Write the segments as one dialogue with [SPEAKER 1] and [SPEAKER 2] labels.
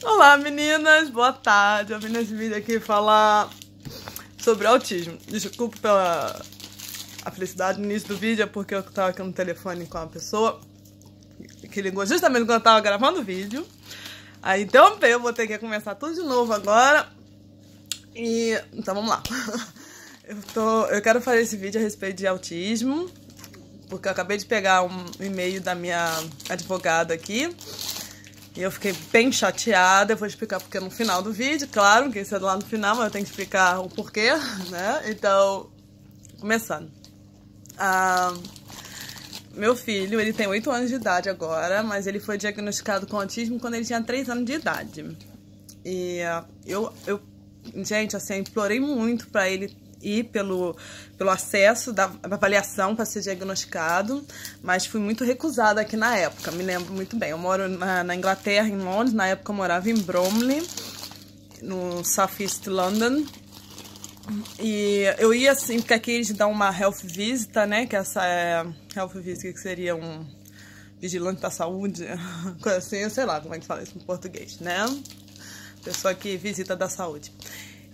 [SPEAKER 1] Olá meninas, boa tarde. Eu vim nesse vídeo aqui falar sobre autismo. Desculpa pela felicidade no início do vídeo, é porque eu tava aqui no telefone com uma pessoa que ligou justamente quando eu tava gravando o vídeo. Aí interrompeu, eu vou ter que começar tudo de novo agora. Então vamos lá. Eu quero fazer esse vídeo a respeito de autismo, porque eu acabei de pegar um e-mail da minha advogada aqui. E eu fiquei bem chateada, eu vou explicar porque no final do vídeo, claro, que isso é lá no final, mas eu tenho que explicar o porquê, né? Então, começando. Meu filho, ele tem 8 anos de idade agora, mas ele foi diagnosticado com autismo quando ele tinha 3 anos de idade. E gente, assim, eu implorei muito pra ele ir pelo acesso da avaliação para ser diagnosticado, mas fui muito recusada aqui na época, me lembro muito bem. Eu moro na Inglaterra, em Londres, na época eu morava em Bromley, no South East London, e eu ia assim, porque aqui eles dão uma health visita, né, que essa é health visita, que seria um vigilante da saúde, coisa assim, eu sei lá como é que fala isso em português, né, pessoa que visita da saúde.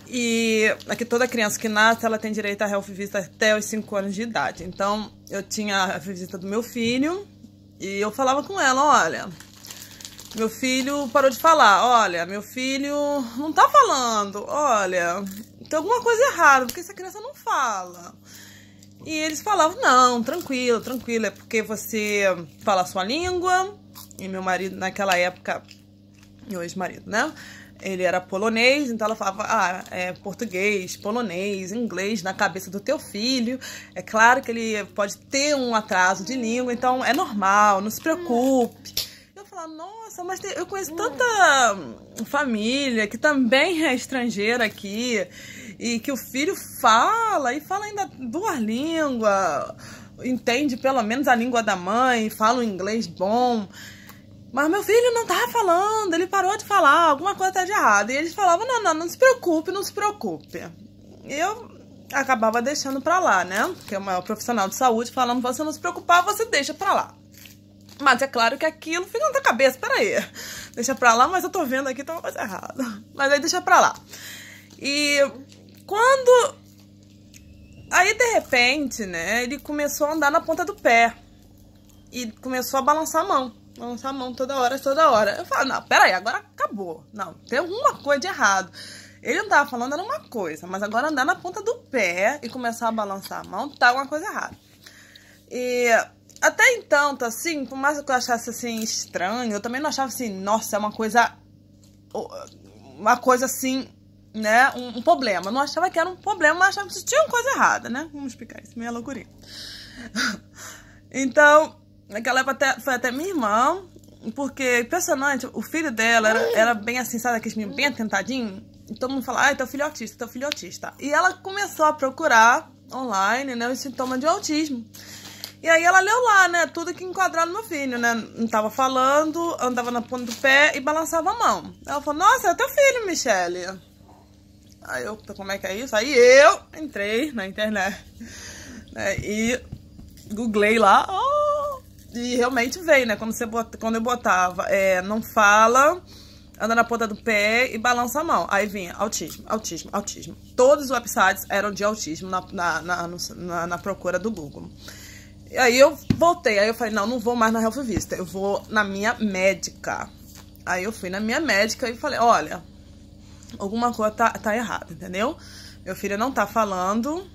[SPEAKER 1] E aqui toda criança que nasce, ela tem direito à health visita até os 5 anos de idade. Então, eu tinha a visita do meu filho e eu falava com ela, olha, meu filho parou de falar, olha, meu filho não tá falando, olha, tem alguma coisa errada, porque essa criança não fala. E eles falavam, não, tranquilo, tranquilo, é porque você fala a sua língua. E meu marido, naquela época, meu ex-marido, né? Ele era polonês, então ela falava, é português, polonês, inglês na cabeça do teu filho. É claro que ele pode ter um atraso de língua, então é normal, não se preocupe. Eu falava, nossa, mas eu conheço tanta família que também é estrangeira aqui, e que o filho fala, e fala ainda 2 línguas, entende pelo menos a língua da mãe, fala um inglês bom. Mas meu filho não tava falando, ele parou de falar, alguma coisa tá de errado. E eles falavam, não se preocupe, não se preocupe. E eu acabava deixando pra lá, né? Porque é uma profissional de saúde falando, você não se preocupar, você deixa pra lá. Mas é claro que aquilo fica na tua cabeça, peraí. Deixa pra lá, mas eu tô vendo aqui, tá uma coisa errada. Mas aí deixa pra lá. E quando... Aí, de repente, né, ele começou a andar na ponta do pé. E começou a balançar a mão. Balançar a mão toda hora. Eu falo, não, peraí, agora acabou. Não, tem alguma coisa de errado. Ele não tava falando, era uma coisa, mas agora andar na ponta do pé e começar a balançar a mão, tá uma coisa errada. E até então, tá assim, por mais que eu achasse assim estranho, eu também não achava assim, nossa, é uma coisa assim, né, um problema. Eu não achava que era um problema, mas achava que tinha uma coisa errada, né? Vamos explicar isso, meio loucurinha. Então, naquela época foi até minha irmã, porque, impressionante, o filho dela era bem assim, sabe, aquele menino bem atentadinho. E todo mundo fala, teu filho é autista, teu filho é autista. E ela começou a procurar online, né, os sintomas de autismo. E aí ela leu lá, né, tudo que enquadrava no meu filho, né, não tava falando, andava na ponta do pé e balançava a mão. Ela falou, nossa, é teu filho, Michele. Aí eu, como é que é isso? Aí eu entrei na internet, né, e googlei lá, e realmente veio, né? Quando eu botava, não fala, anda na ponta do pé e balança a mão. Aí vinha autismo, autismo, autismo. Todos os websites eram de autismo na procura do Google. E aí eu voltei, aí eu falei, não vou mais na Health Visita, eu vou na minha médica. Aí eu fui na minha médica e falei, olha, alguma coisa tá errada, entendeu? Meu filho não tá falando.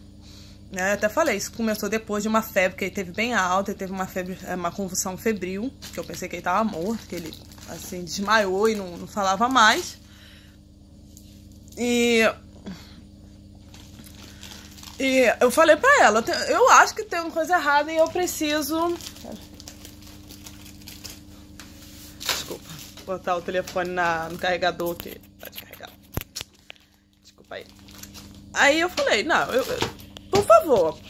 [SPEAKER 1] Eu até falei, isso começou depois de uma febre que ele teve bem alta, ele teve uma febre, uma convulsão febril, que eu pensei que ele tava morto, que ele, assim, desmaiou e não falava mais. E eu falei pra ela, eu acho que tem uma coisa errada e eu preciso... Desculpa, vou botar o telefone no carregador que pode carregar. Desculpa aí. Aí eu falei, não,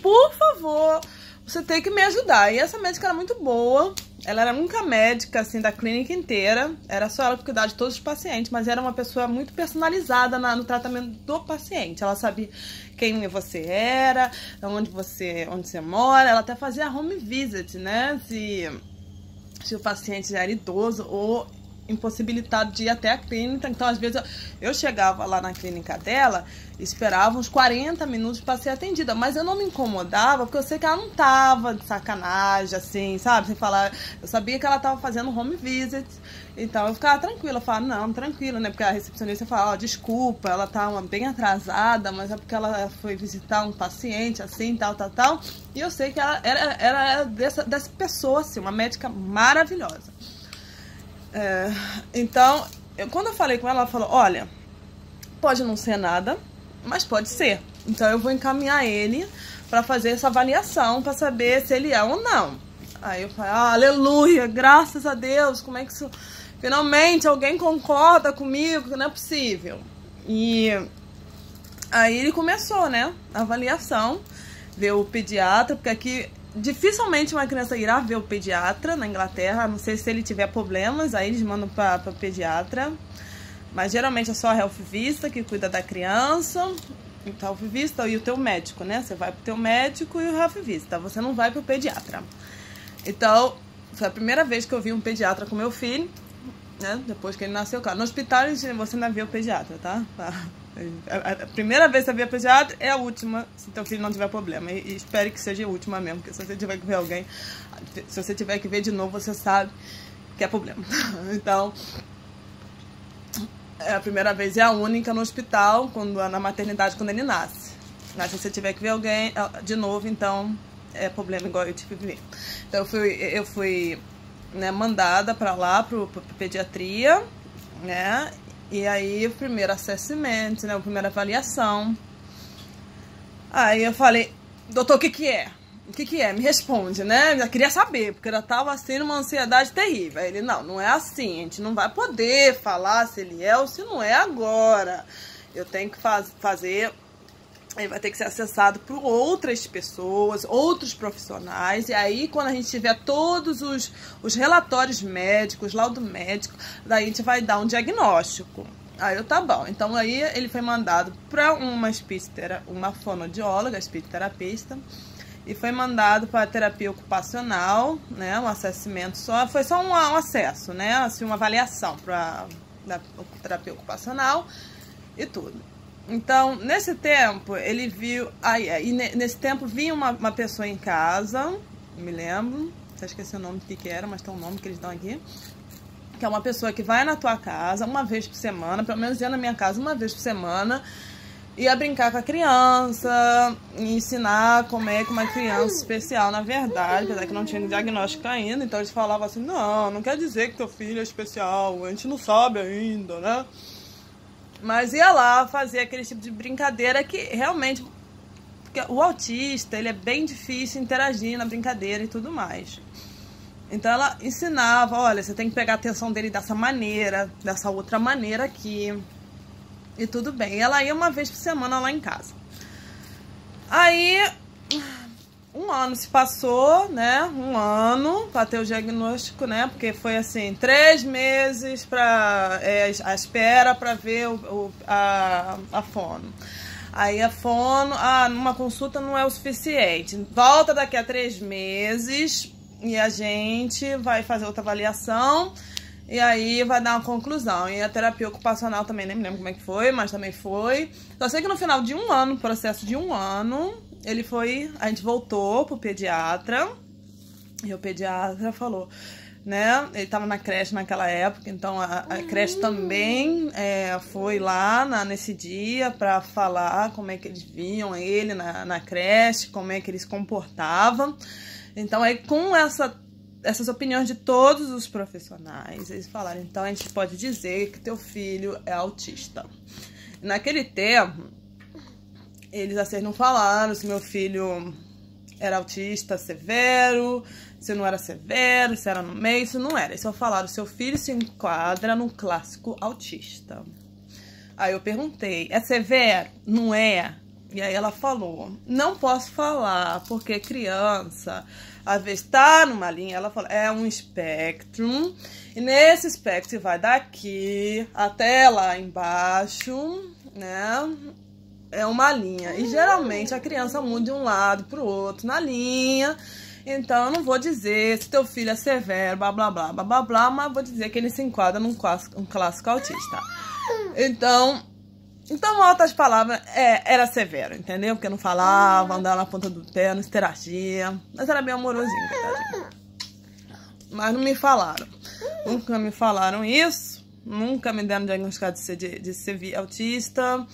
[SPEAKER 1] por favor, você tem que me ajudar. E essa médica era muito boa, ela era a única médica, assim, da clínica inteira, era só ela pra cuidar de todos os pacientes, mas era uma pessoa muito personalizada no tratamento do paciente. Ela sabia quem você era, onde você mora, ela até fazia home visit, né, se o paciente já era idoso ou impossibilitado de ir até a clínica. Então, às vezes, eu chegava lá na clínica dela, esperava uns 40 minutos para ser atendida. Mas eu não me incomodava, porque eu sei que ela não tava de sacanagem, assim, sabe? Sem falar, eu sabia que ela tava fazendo home visit. Então, eu ficava tranquila. Eu falava, não, tranquila, né? Porque a recepcionista fala, ó, desculpa, ela tá bem atrasada, mas é porque ela foi visitar um paciente, assim, tal. E eu sei que ela era dessa pessoa, assim, uma médica maravilhosa. Então, quando eu falei com ela, ela falou, olha, pode não ser nada, mas pode ser. Então, eu vou encaminhar ele para fazer essa avaliação, para saber se ele é ou não. Aí eu falei, aleluia, graças a Deus, como é que isso... Finalmente alguém concorda comigo, que não é possível. E aí ele começou, né, a avaliação, ver o pediatra, porque aqui dificilmente uma criança irá ver o pediatra na Inglaterra, a não sei se ele tiver problemas, aí eles mandam para pediatra. Mas geralmente é só a Health Vista que cuida da criança, então Health Vista e o teu médico, né? Você vai pro teu médico e o Health Vista, você não vai pro pediatra. Então, foi a primeira vez que eu vi um pediatra com meu filho, né? Depois que ele nasceu, claro. No hospital você ainda vê o pediatra, tá? A primeira vez que você vê o pediatra é a última, se teu filho não tiver problema. E espere que seja a última mesmo, porque se você tiver que ver alguém, se você tiver que ver de novo, você sabe que é problema. Então, a primeira vez é a única no hospital, na maternidade, quando ele nasce. Mas se você tiver que ver alguém de novo, então é problema igual eu tive que ver. Então eu fui né, mandada para lá, para pediatria, né? E aí, o primeiro assessment, né? A primeira avaliação. Aí eu falei, doutor, o que que é? O que que é? Me responde, né? Eu já queria saber, porque ela tava assim numa ansiedade terrível. Aí ele, não é assim, a gente não vai poder falar se ele é ou se não é agora. Eu tenho que fazer... Ele vai ter que ser acessado por outras pessoas, outros profissionais. E aí, quando a gente tiver todos os relatórios médicos, laudo médico, daí a gente vai dar um diagnóstico. Aí eu, tá bom. Então, aí ele foi mandado para uma fonoaudióloga, speech terapista, e foi mandado para a terapia ocupacional, né? Um assessamento só. Foi só um acesso, né? Assim, uma avaliação da terapia ocupacional e tudo. Então, nesse tempo, ele viu... nesse tempo, vinha uma pessoa em casa, me lembro, já esqueci o nome do que era, mas tem um nome que eles dão aqui, que é uma pessoa que vai na tua casa uma vez por semana, pelo menos ia na minha casa uma vez por semana, ia brincar com a criança, e ensinar como é que uma criança especial, na verdade, apesar que não tinha diagnóstico ainda, então eles falavam assim, não quer dizer que teu filho é especial, a gente não sabe ainda, né? Mas ia lá fazer aquele tipo de brincadeira que realmente... Porque o autista, ele é bem difícil interagir na brincadeira e tudo mais. Então ela ensinava, olha, você tem que pegar a atenção dele dessa maneira, dessa outra maneira aqui. E tudo bem. E ela ia uma vez por semana lá em casa. Aí... Um ano se passou, né? Um ano para ter o diagnóstico, né? Porque foi assim, 3 meses para a espera para ver a fono. Aí a fono, numa consulta não é o suficiente. Volta daqui a 3 meses e a gente vai fazer outra avaliação e aí vai dar uma conclusão. E a terapia ocupacional também, nem me lembro como é que foi, mas também foi. Só sei que no final de um ano, processo de um ano... a gente voltou pro pediatra, e o pediatra falou, né, ele tava na creche naquela época, então a creche também foi lá nesse dia pra falar como é que eles viam ele na creche, como é que ele se comportava. Então aí com essas opiniões de todos os profissionais, eles falaram, então a gente pode dizer que teu filho é autista. Naquele tempo, eles assim não falaram se meu filho era autista severo, se não era severo, se era no meio, se não era. Eles só falaram, seu filho se enquadra no clássico autista. Aí eu perguntei, é severo? Não é? E aí ela falou, não posso falar, porque criança, às vezes tá numa linha, ela falou, é um espectro, e nesse espectro vai daqui até lá embaixo, né? É uma linha. E geralmente a criança muda de um lado pro outro na linha. Então eu não vou dizer se teu filho é severo, blá blá blá blá blá blá, mas vou dizer que ele se enquadra num clássico autista. Então, em outras palavras, era severo, entendeu? Porque não falava, andava na ponta do pé, não interagia, mas era bem amorosinho, coitadinho. Mas não me falaram, nunca me falaram isso, nunca me deram diagnosticado de ser autista,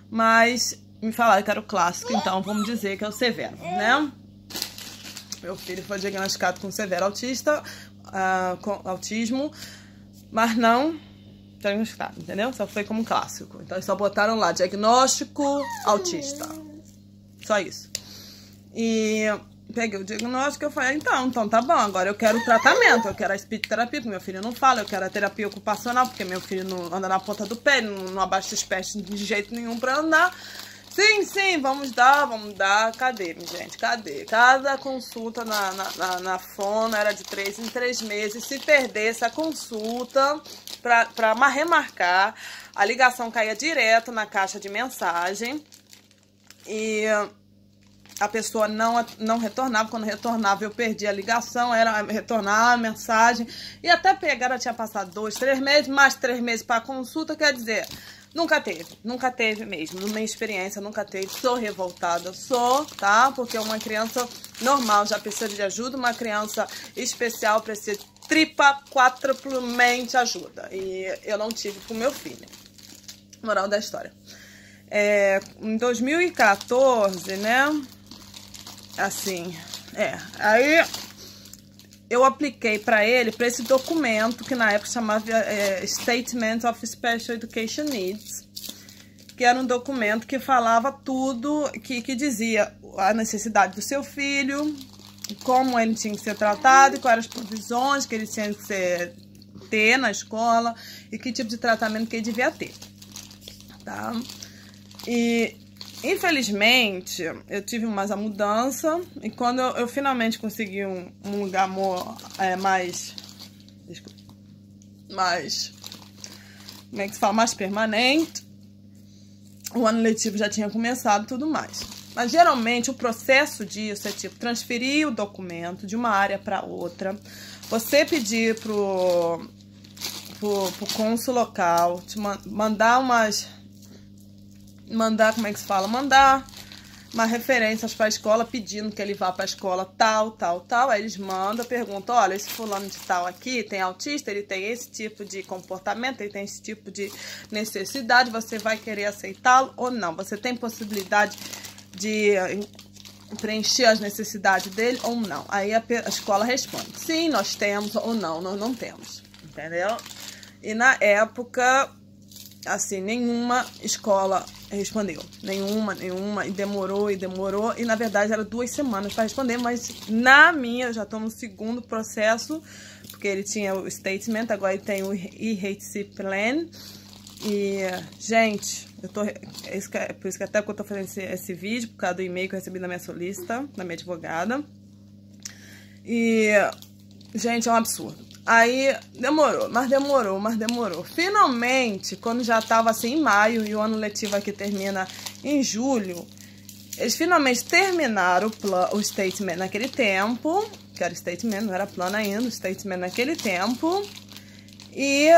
[SPEAKER 1] mas me falaram que era o clássico, então vamos dizer que é o severo, né? Meu filho foi diagnosticado com severo autista, com autismo, mas não diagnosticado, entendeu? Só foi como clássico. Então eles só botaram lá, diagnóstico autista. Só isso. E peguei o diagnóstico e eu falei, então tá bom, agora eu quero tratamento, eu quero a speech terapia, porque meu filho não fala, eu quero a terapia ocupacional, porque meu filho não anda na ponta do pé, não abaixa os pés de jeito nenhum pra andar. Sim, vamos dar. Cadê, minha gente? Cadê? Cada consulta na fono era de 3 em 3 meses. Se perdesse a consulta, pra remarcar, a ligação caía direto na caixa de mensagem. E a pessoa não retornava. Quando retornava, eu perdia a ligação, era retornar a mensagem. E até pegar, ela tinha passado 2, 3 meses, mais 3 meses para a consulta, quer dizer... Nunca teve mesmo, na minha experiência nunca teve, sou revoltada, tá? Porque uma criança normal já precisa de ajuda, uma criança especial precisa quádruplemente ajuda, e eu não tive com meu filho. Moral da história. Em 2014, né, assim, aí... Eu apliquei para ele, para esse documento, que na época chamava Statement of Special Education Needs, que era um documento que falava tudo, que dizia a necessidade do seu filho, como ele tinha que ser tratado, quais eram as provisões que ele tinha que ter na escola e que tipo de tratamento que ele devia ter, tá? E... Infelizmente, eu tive mais a mudança e quando eu finalmente consegui um lugar mais, como é que se fala, mais permanente, o ano letivo já tinha começado e tudo mais. Mas geralmente o processo disso é tipo transferir o documento de uma área para outra, você pedir pro cônsul local, te mandar como é que se fala? Mandar uma referências para a escola, pedindo que ele vá para a escola tal. Aí eles mandam, perguntam, olha, esse fulano de tal aqui tem autista, ele tem esse tipo de comportamento, ele tem esse tipo de necessidade, você vai querer aceitá-lo ou não? Você tem possibilidade de preencher as necessidades dele ou não? Aí a escola responde, sim, nós temos, ou não, nós não temos, entendeu? E na época... Assim, nenhuma escola respondeu. Nenhuma. E demorou. E, na verdade, era 2 semanas para responder. Mas, na minha, eu já estou no segundo processo. Porque ele tinha o statement, agora ele tem o EHC Plan. E, gente, por isso que até que eu estou fazendo esse vídeo, por causa do e-mail que eu recebi da minha solicitor, da minha advogada. E, gente, é um absurdo. Aí demorou. Finalmente, quando já estava assim em maio e o ano letivo aqui termina em julho, eles finalmente terminaram o statement naquele tempo, que era statement, não era plano ainda, o statement naquele tempo, e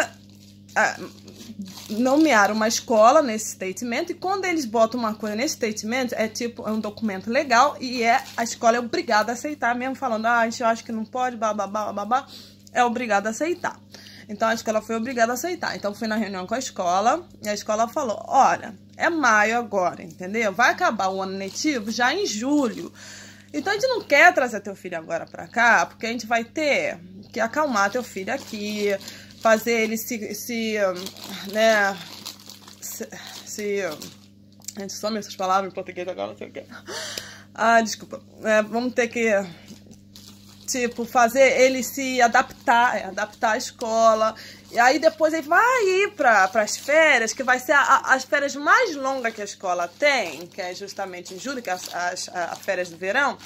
[SPEAKER 1] nomearam uma escola nesse statement, e quando eles botam uma coisa nesse statement, é um documento legal, e a escola é obrigada a aceitar, mesmo falando, a gente acha que não pode, babá, é obrigada a aceitar. Então, a escola foi obrigada a aceitar. Então, fui na reunião com a escola, e a escola falou, olha, é maio agora, entendeu? Vai acabar o ano letivo já em julho. Então, a gente não quer trazer teu filho agora pra cá, porque a gente vai ter que acalmar teu filho aqui, fazer ele gente, some essas palavras em português agora, não sei o que. Desculpa. Vamos ter que... Tipo, fazer ele se adaptar à escola. E aí depois ele vai ir para as férias, que vai ser as férias mais longas que a escola tem, que é justamente em julho, que é as férias do verão.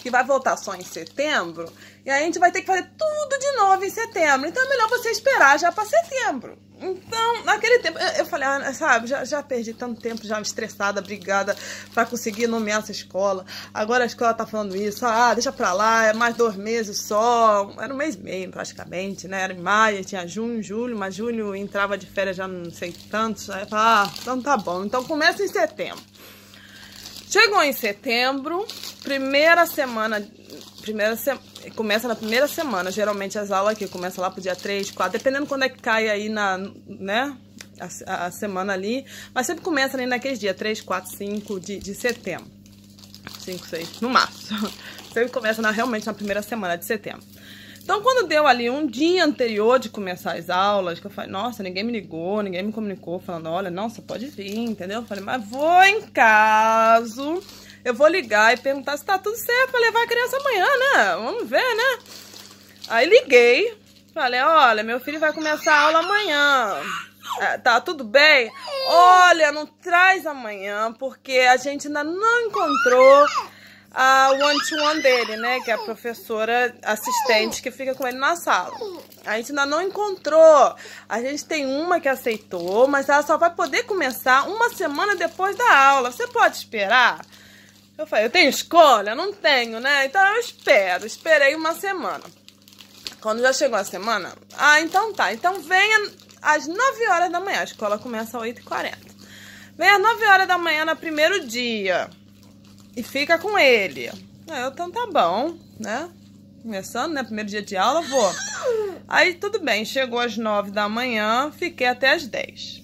[SPEAKER 1] que vai voltar só em setembro, e aí a gente vai ter que fazer tudo de novo em setembro. Então é melhor você esperar já para setembro. Então, naquele tempo, eu falei, sabe, já perdi tanto tempo, já estressada, brigada, pra conseguir nomear essa escola. Agora a escola tá falando isso, deixa pra lá, é mais 2 meses só. Era 1 mês e meio, praticamente, né? Era em maio, tinha junho, julho, mas julho entrava de férias já não sei tantos. Aí eu falei, então tá bom, então começa em setembro. Chegou em setembro, começa na primeira semana, geralmente as aulas aqui começam lá pro dia 3, 4, dependendo quando é que cai aí né, a semana ali, mas sempre começa ali naqueles dias, 3, 4, 5 de setembro, 5, 6, no máximo, sempre começa realmente na primeira semana de setembro. Então, quando deu ali um dia anterior de começar as aulas, que eu falei, nossa, ninguém me ligou, ninguém me comunicou, falando, olha, não, você pode vir, entendeu? Eu falei, mas vou em caso, eu vou ligar e perguntar se tá tudo certo pra levar a criança amanhã, né? Vamos ver, né? Aí liguei, falei, olha, meu filho vai começar a aula amanhã. Tá tudo bem? Olha, não traz amanhã, porque a gente ainda não encontrou a one-to-one dele, né? Que é a professora assistente que fica com ele na sala. A gente ainda não encontrou. A gente tem uma que aceitou, mas ela só vai poder começar 1 semana depois da aula. Você pode esperar? Eu falei, eu tenho escolha? Não tenho, né? Então eu espero. Esperei 1 semana. Quando já chegou a semana, então tá. Então venha às 9 horas da manhã. A escola começa às 8h40. Venha às 9 horas da manhã no primeiro dia. E fica com ele. Então tá bom, né? Começando, né? Primeiro dia de aula, vou. Aí tudo bem, chegou às 9 da manhã, fiquei até às 10.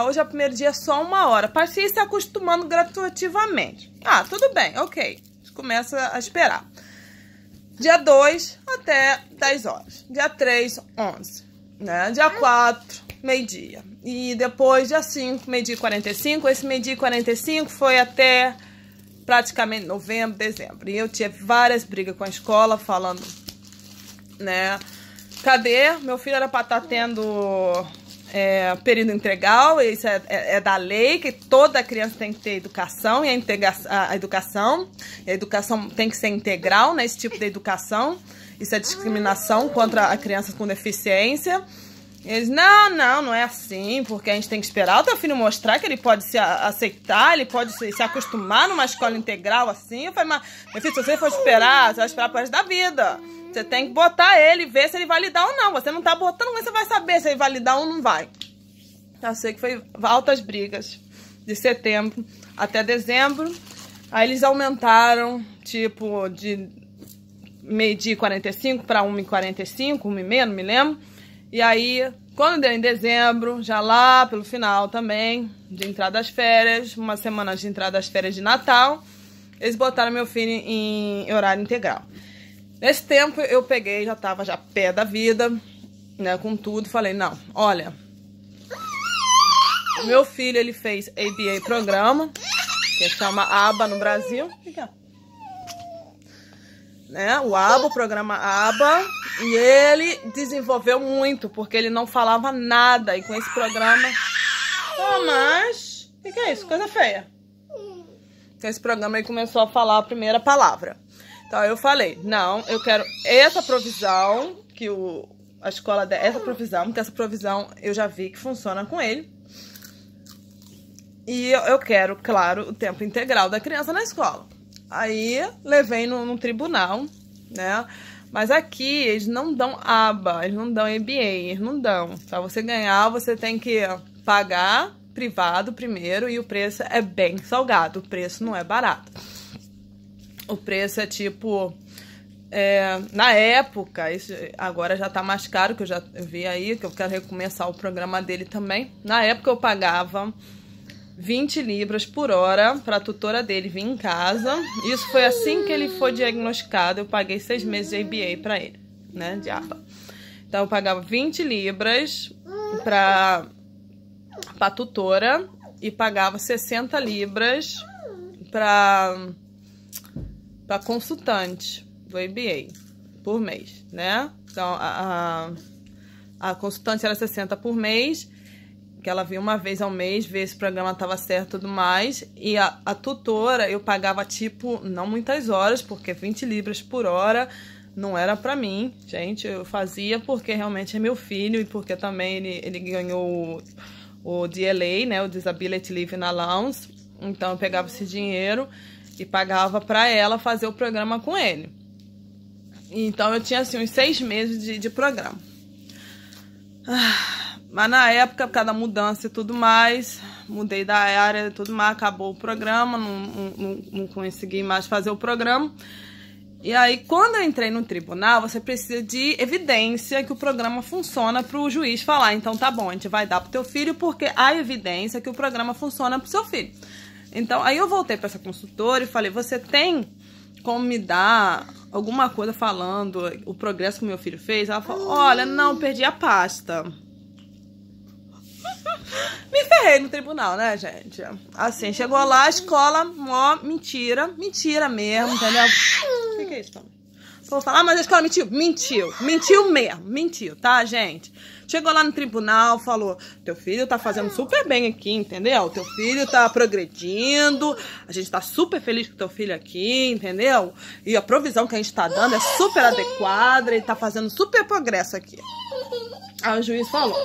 [SPEAKER 1] Hoje é o primeiro dia, só 1 hora. Para ir se acostumando gratuitivamente. Tudo bem, ok. Começa a esperar. Dia 2 até 10 horas. Dia 3, 11. Né? Dia 4, meio-dia. E depois, dia 5, meio-dia e 45. Esse meio-dia e 45 foi até praticamente novembro, dezembro. E eu tive várias brigas com a escola, falando, né? Cadê? Meu filho era para estar tendo período integral, isso é da lei, que toda criança tem que ter educação, e a educação tem que ser integral, né? Esse tipo de educação. Isso é discriminação contra a criança com deficiência. Eles, não é assim, porque a gente tem que esperar o teu filho mostrar que ele pode se aceitar, ele pode se acostumar numa escola integral assim. Eu falei, mas, meu filho, se você for esperar, você vai esperar pro resto da vida. Você tem que botar ele e ver se ele vai lidar ou não. Você não tá botando, mas você vai saber se ele vai lidar ou não vai. Eu sei que foi altas brigas de setembro até dezembro. Aí eles aumentaram, tipo, de meio-dia e 45 para 1h45, 1h30, não me lembro. E aí, quando deu em dezembro, já lá pelo final também, de entrada das férias, 1 semana de entrada das férias de Natal, eles botaram meu filho em horário integral. Nesse tempo eu peguei, já tava pé da vida, né, com tudo, falei, não, olha, o meu filho, ele fez ABA programa, que chama ABA no Brasil, o que é? Né, o ABA, o programa ABA, e ele desenvolveu muito, porque ele não falava nada, e com esse programa, mas, o que é isso? Coisa feia. Com esse programa ele começou a falar a primeira palavra. Então eu falei, não, eu quero essa provisão, que a escola dá essa provisão, porque essa provisão eu já vi que funciona com ele. E eu quero, claro, o tempo integral da criança na escola. Aí levei no tribunal, né? Mas aqui eles não dão ABA, eles não dão ABA, eles não dão. Para você ganhar, você tem que pagar privado primeiro, e o preço é bem salgado, o preço não é barato. O preço é tipo, na época, isso agora já tá mais caro, que eu já vi aí, que eu quero recomeçar o programa dele também. Na época eu pagava 20 libras por hora para a tutora dele vir em casa. Isso foi assim que ele foi diagnosticado. Eu paguei 6 meses de ABA para ele, né, de ABA. Então eu pagava 20 libras para a tutora e pagava 60 libras para consultante do ABA por mês, né? Então a consultante era 60 por mês que ela vinha uma vez ao mês, ver se o programa tava certo e tudo mais. E a tutora, eu pagava, tipo, não muitas horas, porque 20 libras por hora não era pra mim, gente. Eu fazia porque realmente é meu filho e porque também ele ganhou o DLA, né, o Disability Leave Allowance. Então eu pegava esse dinheiro e pagava pra ela fazer o programa com ele. Então eu tinha, assim, uns 6 meses de programa. Mas na época, por causa da mudança e tudo mais, mudei da área e tudo mais, acabou o programa, não consegui mais fazer o programa. E aí, quando eu entrei no tribunal, você precisa de evidência que o programa funciona para o juiz falar. Então, tá bom, a gente vai dar pro teu filho porque há evidência que o programa funciona pro seu filho. Então, aí eu voltei para essa consultora e falei, você tem como me dar alguma coisa falando o progresso que o meu filho fez? Ela falou, olha, não, perdi a pasta. Me ferrei no tribunal, né, gente? Assim, chegou lá, a escola, ó, mentira mesmo, entendeu? O que é isso, Tom? Vou falar, mas a escola mentiu mesmo, tá, gente? Chegou lá no tribunal, falou, teu filho tá fazendo super bem aqui, entendeu? Teu filho tá progredindo, a gente tá super feliz com teu filho aqui, entendeu? E a provisão que a gente tá dando é super adequada, ele tá fazendo super progresso aqui. Aí o juiz falou,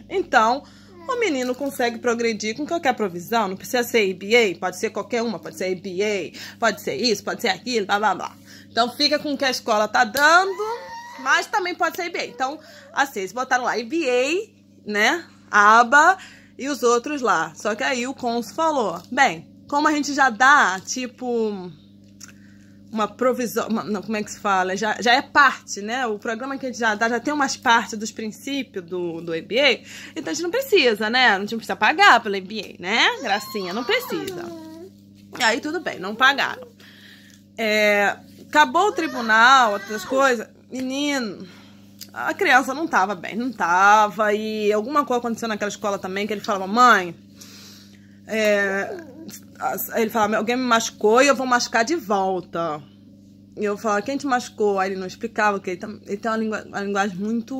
[SPEAKER 1] então, o menino consegue progredir com qualquer provisão, não precisa ser ABA, pode ser qualquer uma, pode ser ABA, pode ser isso, pode ser aquilo, blá, blá, blá. Então, fica com o que a escola tá dando, mas também pode ser ABA. Então, assim, eles botaram lá ABA, né, ABA e os outros lá. Só que aí o cônsul falou, bem, como a gente já dá, tipo, uma provisão, não, como é que se fala? Já é parte, né? O programa que a gente já dá, já tem umas partes dos princípios do ABA, então a gente não precisa, né? A gente não precisa pagar pelo ABA, né? Gracinha, não precisa. E aí tudo bem, não pagaram. Acabou o tribunal, outras coisas, menino, a criança não tava bem, não tava, e alguma coisa aconteceu naquela escola também, que ele falava, mãe, ele falava, alguém me machucou e eu vou machucar de volta. E eu falava, quem te machucou? Aí ele não explicava, porque ele tem uma linguagem muito...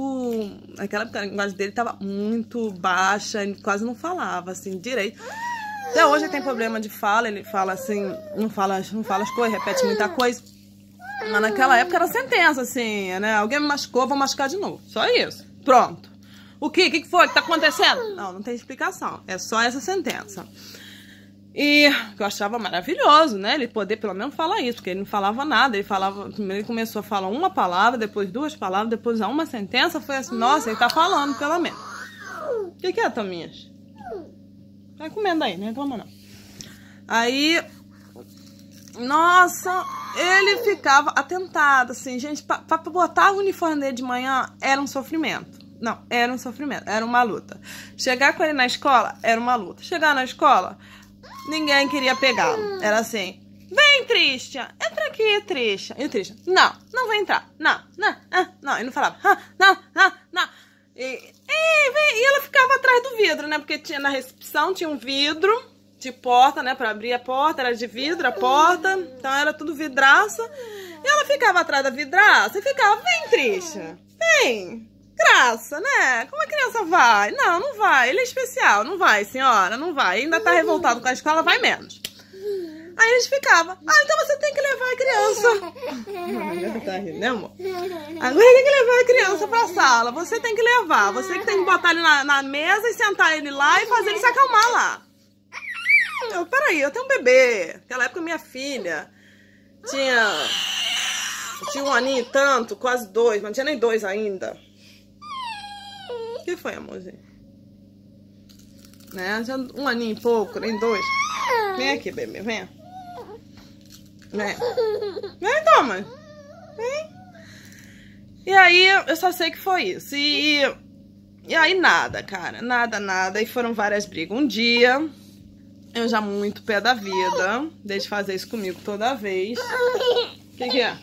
[SPEAKER 1] Naquela época a linguagem dele tava muito baixa, ele quase não falava, assim, direito. Até hoje ele tem problema de fala, ele fala assim, não fala as coisas, repete muita coisa. Mas naquela época era sentença, assim, né? Alguém me machucou, vou machucar de novo. Só isso. Pronto. O que? O que foi? O que tá acontecendo? Não tem explicação. É só essa sentença. E eu achava maravilhoso, né? Ele poder pelo menos falar isso, porque ele não falava nada. Ele falava, primeiro ele começou a falar uma palavra, depois 2 palavras, depois uma sentença. Foi assim, nossa, ele tá falando, pelo menos. O que é, Tominhas? Vai comendo aí, não reclama não. Aí, nossa, ele ficava atentado, assim, gente, pra botar o uniforme dele de manhã era um sofrimento. Não, era um sofrimento, era uma luta. Chegar com ele na escola era uma luta. Chegar na escola, ninguém queria pegá-lo. Era assim, vem, Christian, entra aqui, Christian. E o Christian, não vai entrar. Não. Ele não falava, não. E ela ficava atrás do vidro, né? Porque tinha na recepção, tinha um vidro de porta, né? Pra abrir a porta, era de vidro a porta. Então era tudo vidraça. E ela ficava atrás da vidraça e ficava, vem, Christian, vem. Graça, né? Como a criança vai? Não vai. Ele é especial. Não vai, senhora. Não vai. Ainda tá revoltado com a escola, vai menos. Aí eles ficavam. Então você tem que levar a criança. Tá rindo, né, amor? Agora tem que levar a criança pra sala. Você tem que levar. Você que tem que botar ele na mesa e sentar ele lá e fazer ele se acalmar lá. Peraí, eu tenho um bebê. Naquela época minha filha tinha 1 aninho e tanto, quase 2, mas não tinha nem 2 ainda. O que foi, amorzinho? Né? Já 1 aninho e pouco, nem 2. Vem aqui, bebê, vem. Vem, toma. Vem. E aí, eu só sei que foi isso. E aí, nada, cara. Nada. E foram várias brigas. Um dia, eu já muito pé da vida, desde fazer isso comigo toda vez. O que é?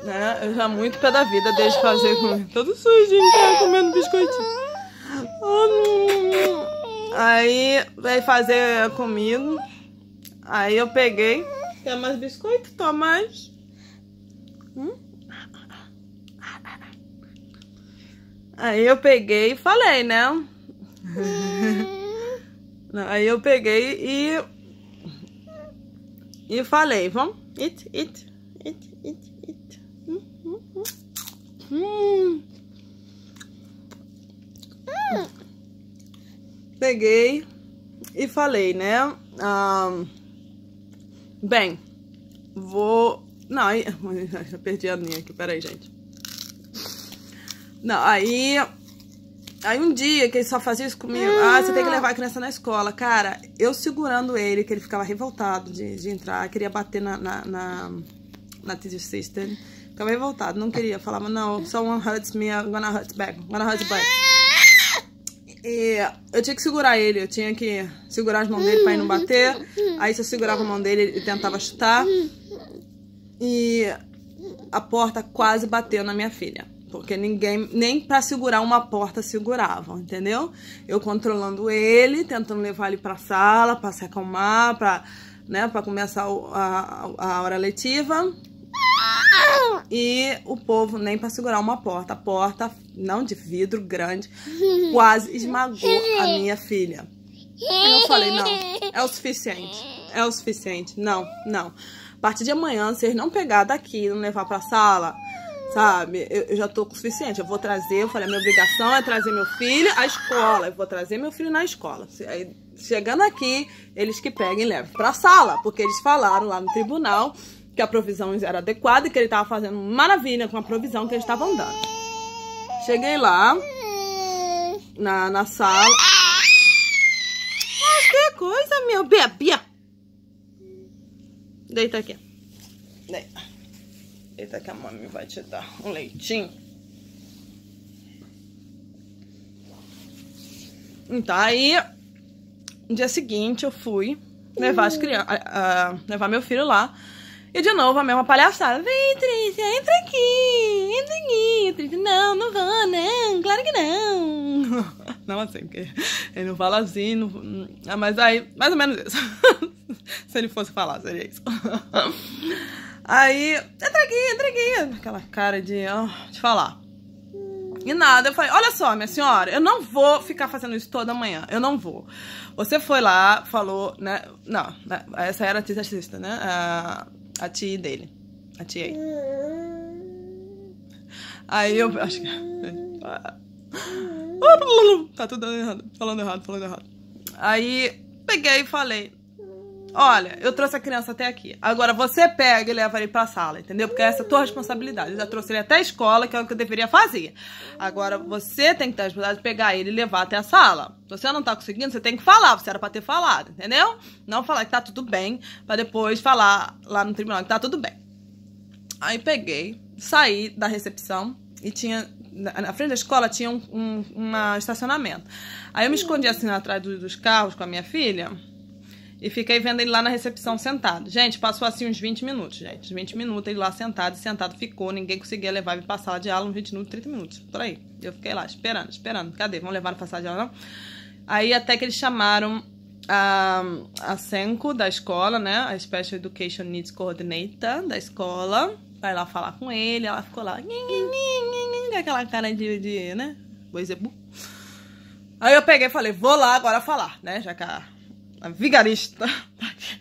[SPEAKER 1] Né? Eu já muito pé da vida desde fazer comigo. Todo sujinho, tá comendo biscoitinho. Aí veio fazer comigo. Aí eu peguei. Quer mais biscoito? Toma mais. Aí eu peguei e falei, né? Aí eu peguei e falei, vamos, eat. Peguei e falei, né? Bem, vou... Não, aí... Já perdi a linha aqui, peraí, gente. Não, aí um dia que ele só fazia isso comigo, você tem que levar a criança na escola. Cara, eu segurando ele, que ele ficava revoltado de entrar, queria bater na teacher assistant. Ficava revoltado, não queria. Falava, não, someone hurts me, I'm gonna hurt back, I'm gonna hurt back. E eu tinha que segurar ele, eu tinha que segurar as mãos dele pra ele não bater. Aí se eu segurava a mão dele, ele tentava chutar. E a porta quase bateu na minha filha. Porque ninguém, nem pra segurar uma porta, seguravam, entendeu? Eu controlando ele, tentando levar ele pra sala, pra se acalmar, pra começar a hora letiva. E o povo nem pra segurar uma porta. A porta, não de vidro grande, quase esmagou a minha filha. Aí eu falei, não, é o suficiente. Não. A partir de amanhã, se vocês não pegar daqui e não levar pra sala, sabe, eu já tô com o suficiente. Eu vou trazer, eu falei, a minha obrigação é trazer meu filho à escola. Eu vou trazer meu filho na escola. Aí, chegando aqui, eles que peguem e levem pra sala. Porque eles falaram lá no tribunal que a provisão era adequada e que ele tava fazendo maravilha com a provisão que eles estavam dando. Cheguei lá, na sala. Que coisa, meu bebê. Deita aqui. Deita que a mãe vai te dar um leitinho. Então, aí, no dia seguinte, eu fui levar as crianças, levar meu filho lá. E de novo a mesma palhaçada. Vem, Trícia, entra aqui, Trícia. Não vou, não, claro que não. Não assim, porque ele não fala assim, não... mas aí, mais ou menos isso. Se ele fosse falar, seria isso. Aí, entra aqui, aquela cara de falar. E nada, eu falei, olha só, minha senhora, eu não vou ficar fazendo isso toda manhã, eu não vou. Você foi lá, falou, né, não, essa era a tia assista, né, a tia dele, a tia aí. Aí eu acho que... Tá tudo errado, falando errado. Aí peguei e falei, olha, eu trouxe a criança até aqui. Agora você pega e leva ele pra sala, entendeu? Porque essa é a tua responsabilidade. Eu já trouxe ele até a escola, que é o que eu deveria fazer. Agora você tem que ter a responsabilidade de pegar ele e levar até a sala. Se você não tá conseguindo, você tem que falar. Você era pra ter falado, entendeu? Não falar que tá tudo bem, pra depois falar lá no tribunal que tá tudo bem. Aí peguei, saí da recepção e tinha... Na frente da escola tinha um estacionamento. Aí eu me escondi assim atrás dos carros com a minha filha e fiquei vendo ele lá na recepção sentado. Gente, passou assim uns 20 minutos, gente. Uns 20 minutos ele lá sentado ficou. Ninguém conseguia levar ele pra sala de aula uns 20 minutos, 30 minutos. Por aí. Eu fiquei lá esperando. Cadê? Vão levar ele pra sala de aula, não? Aí até que eles chamaram a Senko da escola, né? A Special Education Needs Coordinator da escola. Vai lá falar com ele. Ela ficou lá... aquela cara de né? Boizebu. Aí eu peguei e falei, vou lá agora falar, né? Já que a vigarista tá aqui.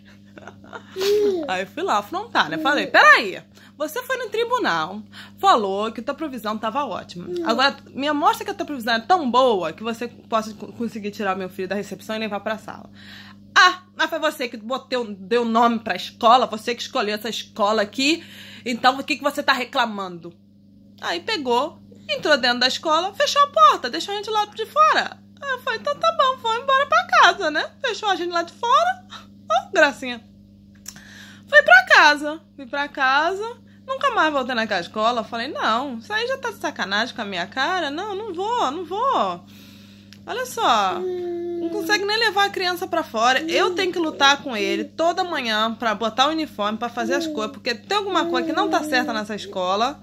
[SPEAKER 1] Aí eu fui lá afrontar, né? Falei, peraí, você foi no tribunal, falou que a tua provisão tava ótima. Agora, me mostra que a tua provisão é tão boa que você possa conseguir tirar meu filho da recepção e levar pra sala. Ah, mas foi você que deu nome pra escola, você que escolheu essa escola aqui, então o que você tá reclamando? Aí pegou, entrou dentro da escola, fechou a porta, deixou a gente lá de fora. Aí eu falei, então tá bom, foi embora pra casa, né? Fechou a gente lá de fora. Oh, gracinha. Fui pra casa, nunca mais voltei naquela escola. Falei, não, isso aí já tá de sacanagem com a minha cara. Não vou. Olha só, não consegue nem levar a criança pra fora. Eu tenho que lutar com ele toda manhã pra botar o uniforme, pra fazer as coisas, porque tem alguma coisa que não tá certa nessa escola.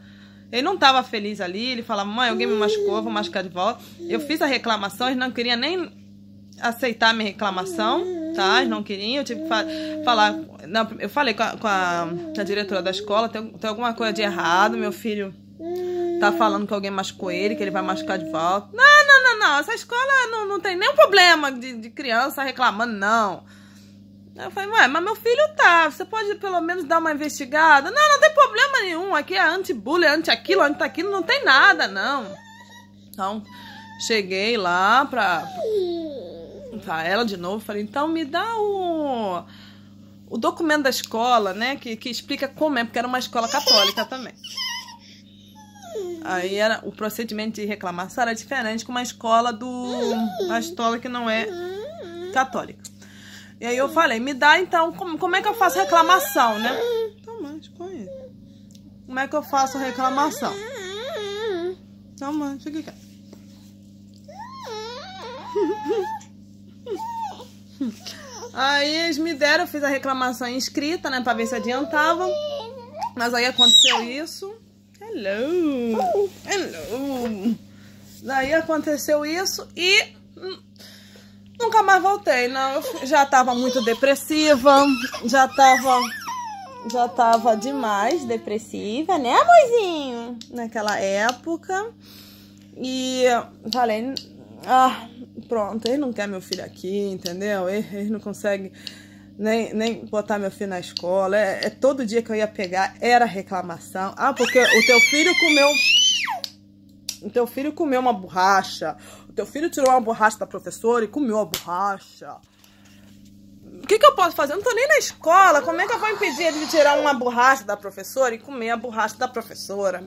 [SPEAKER 1] Ele não tava feliz ali, ele falava, mãe, alguém me machucou, vou machucar de volta. Eu fiz a reclamação, eles não queriam nem aceitar a minha reclamação, tá? Eles não queriam, eu tive que falar... Não, eu falei com a diretora da escola, tem alguma coisa de errado, meu filho tá falando que alguém machucou ele, que ele vai machucar de volta. Não. Essa escola não tem nenhum problema de criança reclamando, não. Eu falei, ué, mas meu filho tá. Você pode pelo menos dar uma investigada? Não tem problema nenhum. Aqui é anti-bullying, anti-aquilo, anti-aquilo. Não tem nada, não. Então, cheguei lá pra ela de novo. Falei, então me dá o documento da escola, né? Que explica como é, porque era uma escola católica também. Aí o procedimento de reclamação era diferente com uma escola que não é católica. E aí eu falei, me dá então, como é que eu faço reclamação, né? Toma, escolhe. Como é que eu faço reclamação? Toma, fica aqui. Aí eles me deram, eu fiz a reclamação escrita, né, pra ver se adiantava. Mas aí aconteceu isso. Hello. Daí aconteceu isso e nunca mais voltei, não. Eu já tava muito depressiva, já tava demais depressiva, né, amorzinho? Naquela época. E falei, pronto, ele não quer meu filho aqui, entendeu? Ele não consegue nem botar meu filho na escola. Todo dia que eu ia pegar era reclamação. Porque o teu filho comeu uma borracha. O teu filho tirou uma borracha da professora e comeu a borracha. O que eu posso fazer? Eu não tô nem na escola. Como é que eu vou impedir ele de tirar uma borracha da professora e comer a borracha da professora?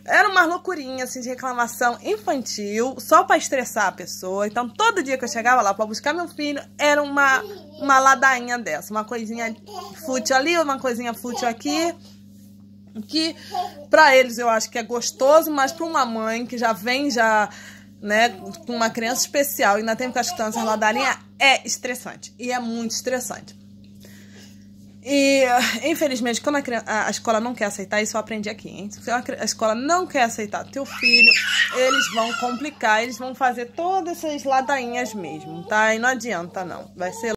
[SPEAKER 1] Era uma loucurinha, assim, de reclamação infantil, só pra estressar a pessoa. Então, todo dia que eu chegava lá pra buscar meu filho, era uma ladainha dessa. Uma coisinha fútil ali, uma coisinha fútil aqui. Que, pra eles, eu acho que é gostoso, mas pra uma mãe que já vem, né, com uma criança especial e ainda tem que ficar escutando essa ladainha, é estressante. E é muito estressante. E, infelizmente, quando a escola não quer aceitar, isso eu aprendi aqui, hein? Se a escola não quer aceitar teu filho, eles vão complicar, eles vão fazer todas essas ladainhas mesmo, tá? E não adianta, não. Vai ser